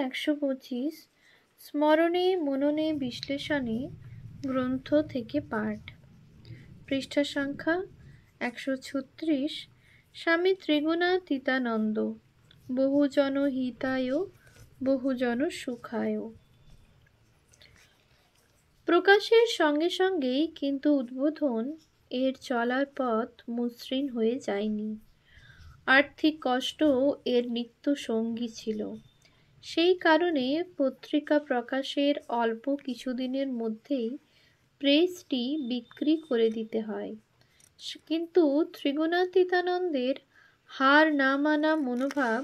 ১২৫ স্মরণে মননে বিশ্লেষণে গ্রন্থ থেকে পাঠ। পৃষ্ঠা সংখ্যা ১৩৬। স্বামী ত্রিগুণাতীতানন্দ বহুজন হিতায় বহুজন সুখায়। প্রকাশের সঙ্গে সঙ্গেই কিন্তু উদ্বোধন এর চলার পথ মসৃণ হয়ে যায়নি। আর্থিক কষ্ট এর নিত্য সঙ্গী ছিল। সেই কারণে পত্রিকা প্রকাশের অল্প কিছুদিনের মধ্যেই প্রেসটি বিক্রি করে দিতে হয়। কিন্তু ত্রিগুণাতীতানন্দের হার না মানা মনোভাব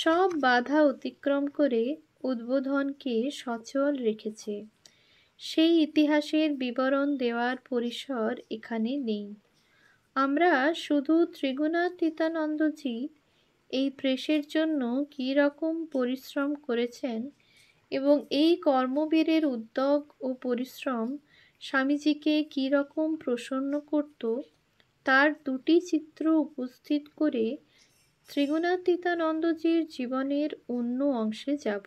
সব বাধা অতিক্রম করে উদ্বোধনকে সচল রেখেছে। সেই ইতিহাসের বিবরণ দেওয়ার পরিসর এখানে নেই। আমরা শুধু ত্রিগুণাতীতানন্দজি এই প্রেসের জন্য কী রকম পরিশ্রম করেছেন এবং এই কর্মবীরের উদ্যোগ ও পরিশ্রম স্বামীজিকে কী রকম প্রসন্ন করত তার দুটি চিত্র উপস্থিত করে ত্রিগুণাতীতানন্দজির জীবনের অন্য অংশে যাব।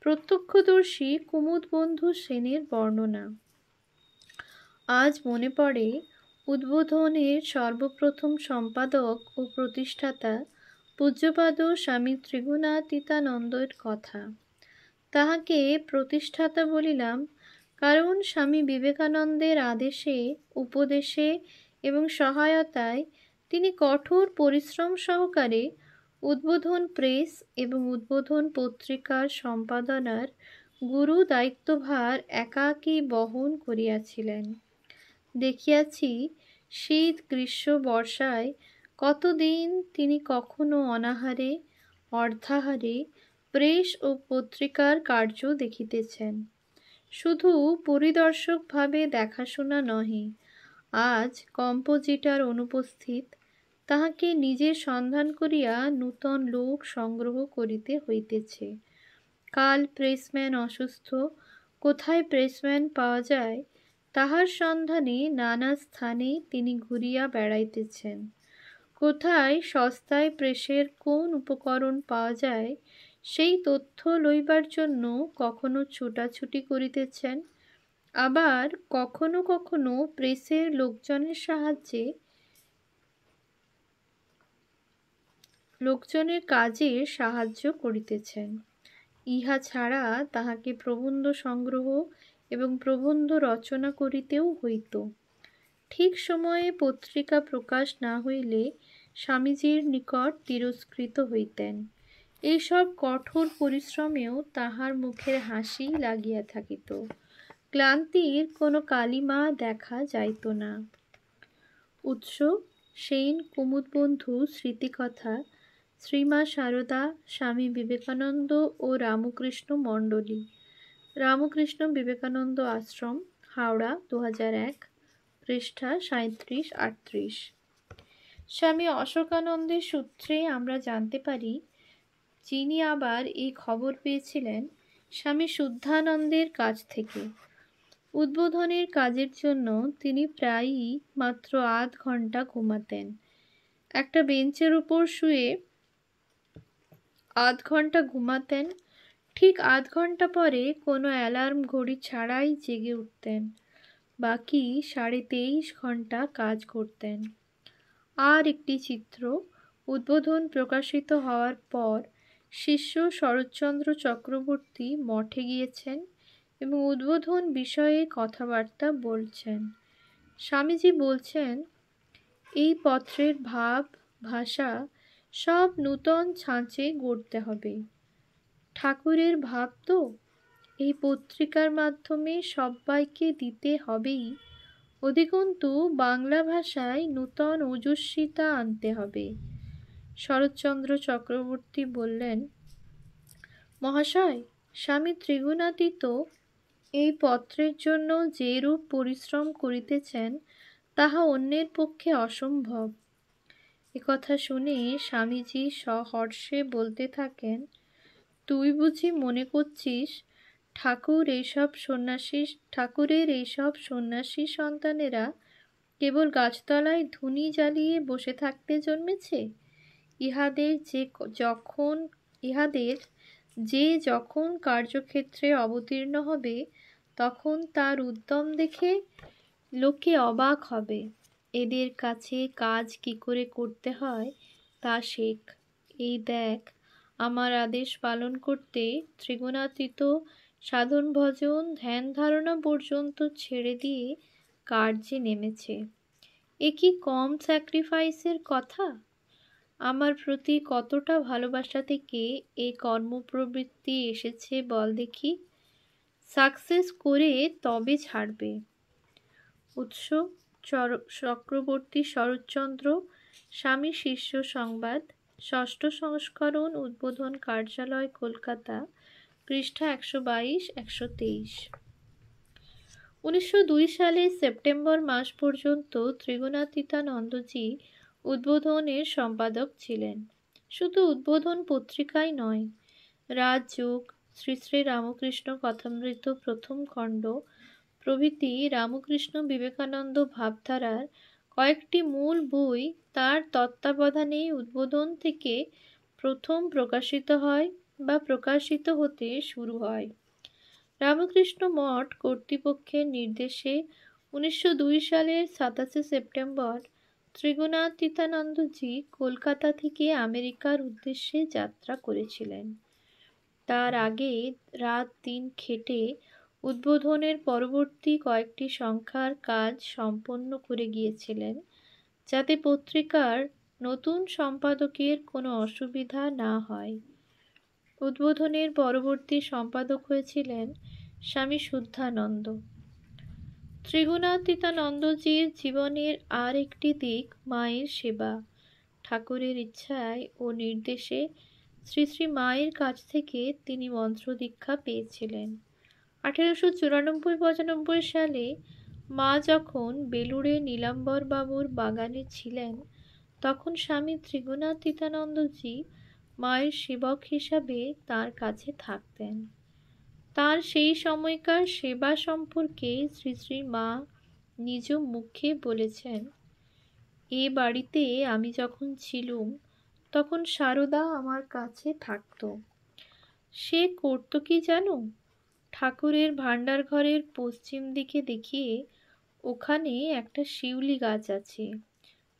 প্রত্যক্ষদর্শী কুমুদবন্ধু সেনের বর্ণনা। আজ মনে পড়ে উদ্বোধনের সর্বপ্রথম সম্পাদক ও প্রতিষ্ঠাতা পূজ্যপাদ স্বামী ত্রিগুণাতীতানন্দের কথা। তাহাকে প্রতিষ্ঠাতা বলিলাম কারণ স্বামী বিবেকানন্দের আদেশে, উপদেশে এবং সহায়তায় তিনি কঠোর পরিশ্রম সহকারে উদ্বোধন প্রেস এবং উদ্বোধন পত্রিকার সম্পাদনার গুরু দায়িত্বভার একাকী বহন করিয়াছিলেন। দেখিয়াছি শীত গ্রীষ্ম বর্ষায় কতদিন তিনি কখনো অনাহারে অর্ধাহারে প্রেস ও পত্রিকার কার্য দেখিতেছেন। শুধু পরিদর্শকভাবে দেখাশোনা নহে, আজ কম্পোজিটার অনুপস্থিত, তাহাকে নিজে সন্ধান করিয়া নূতন লোক সংগ্রহ করিতে হইতেছে। কাল প্রেসম্যান অসুস্থ, কোথায় প্রেসম্যান পাওয়া যায় তাহার সন্ধানে নানা স্থানে তিনি ঘুরিয়া বেড়াইতেছেন। কোথায় সস্তায় প্রেসের কোন উপকরণ পাওয়া যায় সেই তথ্য লইবার জন্য কখনো ছুটাছুটি করিতেছেন, আবার কখনো কখনো প্রেসের লোকজনের কাজে সাহায্য করিতেছেন। ইহা ছাড়া তাহাকে প্রবন্ধ সংগ্রহ এবং প্রবন্ধ রচনা করিতেও হইত। ঠিক সময়ে পত্রিকা প্রকাশ না হইলে স্বামীজির নিকট তিরস্কৃত হইতেন। এইসব কঠোর পরিশ্রমেও তাহার মুখের হাসি লাগিয়া থাকিত, ক্লান্তির কোনো কালিমা দেখা যাইত না। উৎস: সেন কুমুদবন্ধু স্মৃতিকথা, শ্রীমা সারদা, স্বামী বিবেকানন্দ ও রামকৃষ্ণ মণ্ডলী, রামকৃষ্ণ বিবেকানন্দ আশ্রম, হাওড়া, 2001, পৃষ্ঠা 37-38। স্বামী অশোকানন্দের সূত্রে আমরা জানতে পারি, যিনি আবার এই খবর পেয়েছিলেন স্বামী শুদ্ধানন্দের কাছ থেকে। উদ্বোধনের কাজের জন্য তিনি প্রায়ই মাত্র আধ ঘন্টা ঘুমাতেন। একটা বেঞ্চের উপর শুয়ে আধ ঘন্টা ঘুমাতেন, ঠিক আধ ঘন্টা পরে কোনো অ্যালার্ম ঘড়ি ছাড়াই জেগে উঠতেন, বাকি 23.5 ঘন্টা কাজ করতেন। আর একটি চিত্র, উদ্বোধন প্রকাশিত হওয়ার পর শিষ্য শরৎচন্দ্র চক্রবর্তী মঠে গিয়েছেন এবং উদ্বোধন বিষয়ে কথাবার্তা বলছেন। স্বামীজি বলছেন, এই পত্রের ভাব ভাষা সব নূতন ছাঁচে গড়তে হবে। ঠাকুরের ভাব তো এই পত্রিকার মাধ্যমে সব্বাইকে দিতে হবেই, অধিকন্তু বাংলা ভাষায় নূতন ওজস্বিতা আনতে হবে। শরৎচন্দ্র চক্রবর্তী বললেন, মহাশয়, স্বামী ত্রিগুণাতীত এই পত্রের জন্য যেরূপ পরিশ্রম করিতেছেন তাহা অন্যের পক্ষে অসম্ভব। একথা শুনে স্বামীজি সহর্ষে বলতে থাকেন, তুই বুঝি মনে করছিস ঠাকুরের এইসব সন্ন্যাসী সন্তানেরা কেবল গাছতলায় ধুনি জ্বালিয়ে বসে থাকতে জন্মেছে? ইহাদের যে যখন কার্যক্ষেত্রে অবতীর্ণ হবে তখন তার উদ্যম দেখে লোকে অবাক হবে। এদের কাছে কাজ কি করে করতে হয় তা শেখ। এই দেখ, আমার আদেশ পালন করতে ত্রিগুণাতীত সাধন ভজন ধ্যান ধারণা পর্যন্ত ছেড়ে দিয়ে কার্যে নেমেছে। এ কি কম স্যাক্রিফাইসের কথা? আমার প্রতি কতটা ভালোবাসা থেকে এই কর্মপ্রবৃত্তি এসেছে বল দেখি। সাকসেস করে তবে ছাড়বে। উৎস চক্রবর্তী শরৎচন্দ্র, স্বামী শিষ্য সংবাদ, ষষ্ঠ সংস্করণ, উদ্বোধন কার্যালয়, কলকাতা, পৃষ্ঠা 122-123। 1902 সালের সেপ্টেম্বর মাস পর্যন্ত ত্রিগুণাতীতানন্দজি উদ্বোধনের সম্পাদক ছিলেন। শুধু উদ্বোধন পত্রিকাই নয়, রাজযোগ, শ্রী শ্রী রামকৃষ্ণ কথামৃত প্রথম খণ্ড প্রভৃতি রামকৃষ্ণ বিবেকানন্দ ভাবধারার কয়েকটি মূল বই তার তত্ত্বাবধানেই উদ্বোধন থেকে প্রথম প্রকাশিত হয় বা প্রকাশিত হতে শুরু হয়। রামকৃষ্ণ মঠ কর্তৃপক্ষের নির্দেশে 1902 সালের 27 সেপ্টেম্বর ত্রিগুণাতীতানন্দজি কলকাতা থেকে আমেরিকার উদ্দেশ্যে যাত্রা করেছিলেন। তার আগে রাত দিন খেটে উদ্বোধনের পরবর্তী কয়েকটি সংখ্যার কাজ সম্পন্ন করে গিয়েছিলেন, যাতে পত্রিকার নতুন সম্পাদকের কোনো অসুবিধা না হয়। উদ্বোধনের পরবর্তী সম্পাদক হয়েছিলেন স্বামী শুদ্ধানন্দ। ত্রিগুণাতীতানন্দজির জীবনের আর একটি দিক মায়ের সেবা। ঠাকুরের ইচ্ছায় ও নির্দেশে শ্রী শ্রী মায়ের কাছ থেকে তিনি মন্ত্র দীক্ষা পেয়েছিলেন। 1894-95 সালে মা যখন বেলুড়ে নীলাম্বর বাবুর বাগানে ছিলেন, তখন স্বামী ত্রিগুণাতীতানন্দজি মায়ের সেবক হিসাবে তার কাছে থাকতেন। তার সেই সময়কার সেবা সম্পর্কে শ্রী শ্রী মা নিজ মুখে বলেছেন, এ বাড়িতে আমি যখন ছিলুম তখন সারদা আমার কাছে থাকত। সে করত কি জানো? ঠাকুরের ভাণ্ডার ঘরের পশ্চিম দিকে দেখিয়ে ওখানে একটা শিউলি গাছ আছে।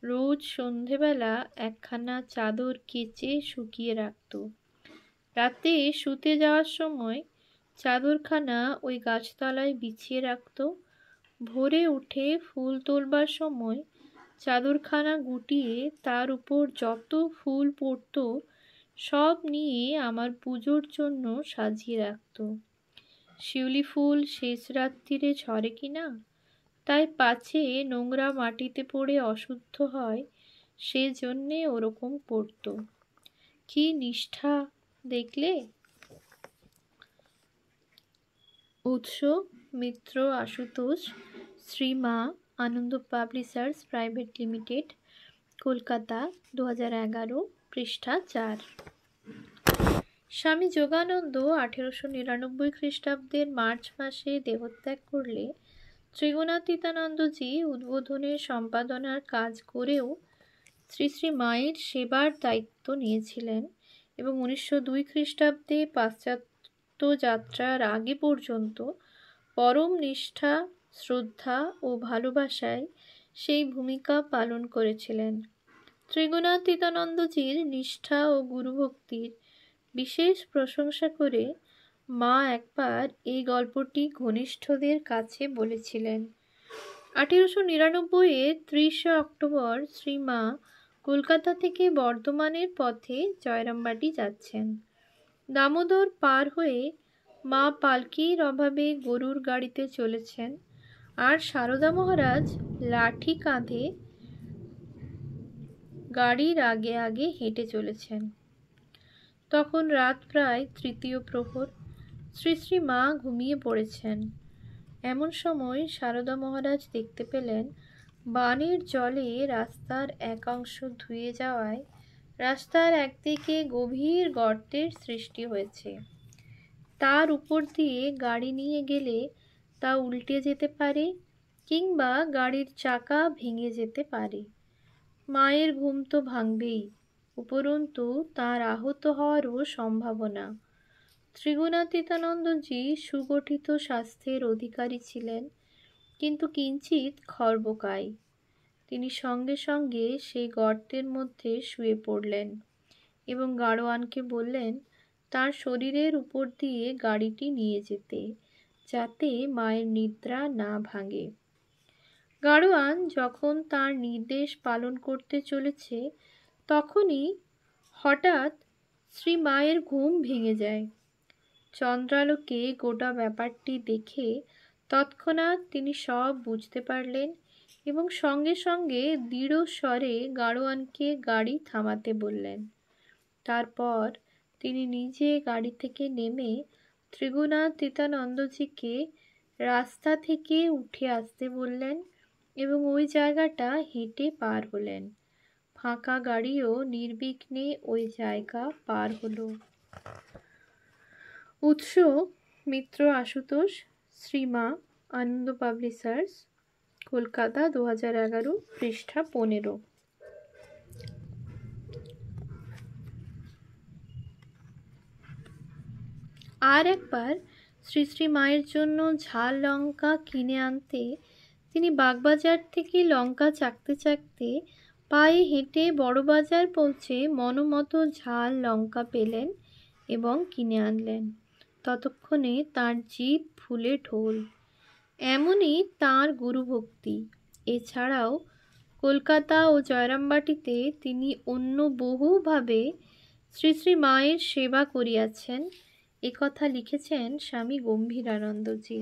রোজ সন্ধেবেলা একখানা চাদর কেচে শুকিয়ে রাখত। রাতে শুতে যাওয়ার সময় চাদরখানা ওই গাছতলায় বিছিয়ে রাখত। ভোরে উঠে ফুল তোলবার সময় চাদরখানা গুটিয়ে তার উপর যত ফুল পড়ত সব নিয়ে আমার পুজোর জন্য সাজিয়ে রাখত। শিউলি ফুল শেষ রাত্রিরে ঝরে কিনা, তাই পাছে নোংরা মাটিতে পড়ে অশুদ্ধ হয়, সেজন্যে ওরকম পড়ত। কি নিষ্ঠা দেখলে! উৎস মিত্র আশুতোষ, শ্রীমা, আনন্দ পাবলিশার্স প্রাইভেট লিমিটেড, কলকাতা, 2011, পৃষ্ঠা 4। স্বামী যোগানন্দ 1899 খ্রিস্টাব্দের মার্চ মাসে দেহত্যাগ করলে ত্রিগুণাতীতানন্দজি উদ্বোধনের সম্পাদনার কাজ করেও শ্রী শ্রী মায়ের সেবার দায়িত্ব নিয়েছিলেন এবং 1902 খ্রিস্টাব্দে পাশ্চাত্য যাত্রার আগে পর্যন্ত পরম নিষ্ঠা, শ্রদ্ধা ও ভালোবাসায় সেই ভূমিকা পালন করেছিলেন। ত্রিগুণাতীতানন্দজির নিষ্ঠা ও গুরুভক্তির বিশেষ প্রশংসা করে মা একবার এই গল্পটি ঘনিষ্ঠদের কাছে বলেছিলেন। 1899-এর 30 অক্টোবর শ্রীমা কলকাতা থেকে বর্ধমানের পথে জয়রামবাটি যাচ্ছেন। দামোদর পার হয়ে মা পালকির অভাবে গরুর গাড়িতে চলেছেন, আর সারদা মহারাজ লাঠি কাঁধে গাড়ির আগে আগে হেঁটে চলেছেন। তখন রাত প্রায় 3য় প্রহর। শ্রী শ্রী মা ঘুমিয়ে পড়েছেন। এমন সময় সারদা মহারাজ দেখতে পেলেন বানের জলে রাস্তার এক অংশ ধুয়ে যাওয়ায় রাস্তার একদিকে গভীর গর্তের সৃষ্টি হয়েছে। তার উপর দিয়ে গাড়ি নিয়ে গেলে তা উল্টে যেতে পারে কিংবা গাড়ির চাকা ভেঙে যেতে পারে। মায়ের ঘুম তো ভাঙবেই, উপরন্তু তার আহত হওয়ারও সম্ভাবনা। ত্রিগুণাতীতানন্দজি সুগঠিত স্বাস্থ্যের অধিকারী ছিলেন, কিন্তু কিঞ্চিত খর্বকায়। তিনি সঙ্গে সঙ্গে সেই গর্তের মধ্যে শুয়ে পড়লেন এবং গাড়োয়ানকে বললেন তার শরীরের উপর দিয়ে গাড়িটি নিয়ে যেতে, যাতে মায়ের নিদ্রা না ভাঙে। গাড়োয়ান যখন তার নির্দেশ পালন করতে চলেছে, তখনই হঠাৎ শ্রী মায়ের ঘুম ভেঙে যায়। চন্দ্রালোকে গোটা ব্যাপারটি দেখে তৎক্ষণাৎ তিনি সব বুঝতে পারলেন এবং সঙ্গে সঙ্গে দৃঢ় স্বরে গাড়োয়ানকে গাড়ি থামাতে বললেন। তারপর তিনি নিজে গাড়ি থেকে নেমে ত্রিগুণাতীতানন্দজিকে রাস্তা থেকে উঠে আসতে বললেন এবং ওই জায়গাটা হেঁটে পার হলেন। ফাঁকা গাড়িও নির্বিঘ্নে ওই জায়গা পার হলো। উৎস: মিত্র আশুতোষ, শ্রীমা, আনন্দ পাবলিশার্স, কলকাতা, 2011, পৃষ্ঠা 15। আর একবার শ্রী শ্রী মায়ের জন্য ঝাল লঙ্কা কিনে আনতে তিনি বাগবাজার থেকে লঙ্কা চাকতে চাকতে পায়ে হেঁটে বড়বাজার পৌঁছে মনোমতো ঝাল লঙ্কা পেলেন এবং কিনে আনলেন। ততক্ষণে তাঁর জিভ ফুলে ঢোল। এমনই তাঁর গুরুভক্তি। এছাড়াও কলকাতা ও জয়রামবাটিতে তিনি অন্য বহুভাবে শ্রী শ্রী মায়ের সেবা করিয়াছেন, একথা লিখেছেন স্বামী গম্ভীরানন্দজি।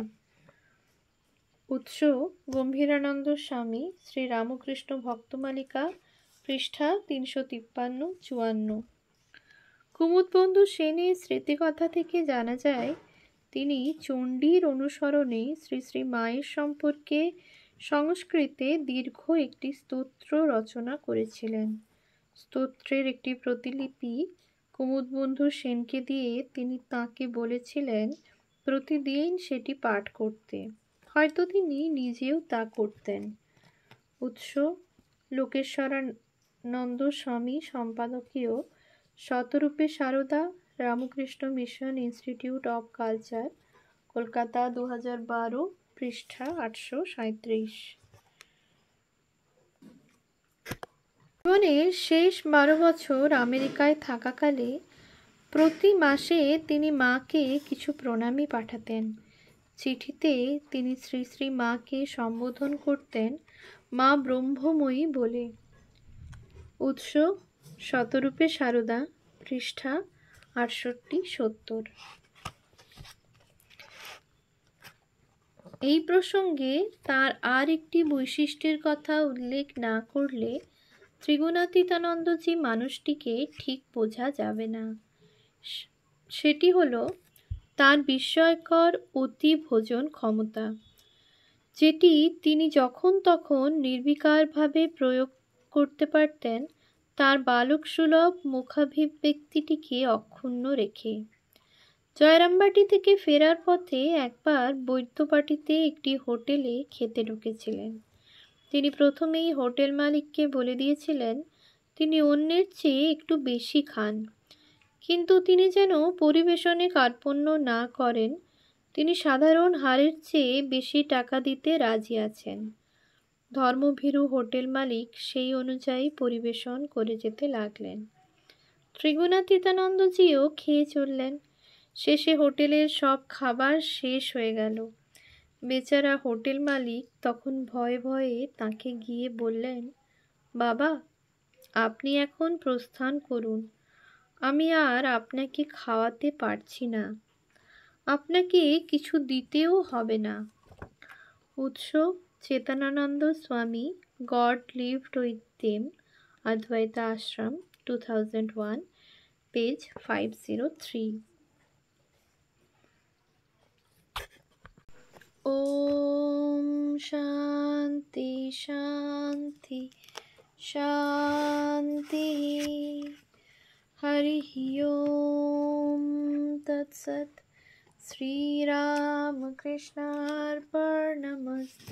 উৎস: গম্ভীরানন্দ স্বামী, শ্রী রামকৃষ্ণ ভক্তমালিকা, পৃষ্ঠা 353-54। কুমুদবন্ধু সেনের স্মৃতিকথা থেকে জানা যায়, তিনি চণ্ডীর অনুসরণে শ্রী শ্রী মায়ের সম্পর্কে সংস্কৃতে দীর্ঘ একটি স্তোত্র রচনা করেছিলেন। স্তোত্রের একটি প্রতিলিপি কুমুদবন্ধু সেনকে দিয়ে তিনি তাঁকে বলেছিলেন প্রতিদিন সেটি পাঠ করতে। হয়তো তিনি নিজেও তা করতেন। উৎস: লোকেশ্বরানন্দ স্বামী সম্পাদকীয়, শতরূপে Sarada, Ramakrishna mission institute of culture, Kolkata, 2012, পৃষ্ঠা 837। জীবনের শেষ 12 বছর আমেরিকায় থাকাকালে প্রতি মাসে তিনি মাকে কিছু প্রণামী পাঠাতেন। চিঠিতে তিনি শ্রী শ্রী মাকে সম্বোধন করতেন মা ব্রহ্মময়ী বলে। উৎস: শতরূপে সারদা, পৃষ্ঠা 68-70। এই প্রসঙ্গে তার আর একটি বৈশিষ্ট্যের কথা উল্লেখ না করলে ত্রিগুণাতীতানন্দজি মানুষটিকে ঠিক বোঝা যাবে না। সেটি হলো তার বিস্ময়কর অতি ভোজন ক্ষমতা, যেটি তিনি যখন তখন নির্বিকারভাবে প্রয়োগ করতে পারতেন তার বালকসুলভ মুখাভিব্যক্তিটিকে অক্ষুণ্ণ রেখে। জয়রামবাটি থেকে ফেরার পথে একবার বৈদ্যবাটিতে একটি হোটেলে খেতে ঢুকেছিলেন। তিনি প্রথমেই হোটেল মালিককে বলে দিয়েছিলেন তিনি অন্যের চেয়ে একটু বেশি খান, কিন্তু তিনি যেন পরিবেশনে কার্পণ্য না করেন। তিনি সাধারণ হারের চেয়ে বেশি টাকা দিতে রাজি আছেন। ধর্মভীরু হোটেল মালিক সেই অনুযায়ী পরিবেশন করে যেতে লাগলেন। ত্রিগুণাতীতানন্দজিও খেয়ে চললেন। শেষে হোটেলের সব খাবার শেষ হয়ে গেল। বেচারা হোটেল মালিক তখন ভয়ে ভয়ে তাকে গিয়ে বললেন, বাবা, আপনি এখন প্রস্থান করুন, আমি আর আপনাকে খাওয়াতে পারছি না, আপনাকে কিছু দিতেও হবে না। উৎস: Chetanananda Swami, God lived with them, অদ্বৈতা আশ্রম, 2001, পেজ 503। ওম শান্তি শান্তি শান্তি। হরি ওম তৎসৎ। শ্রীরামকৃষ্ণার্পণমস্তু।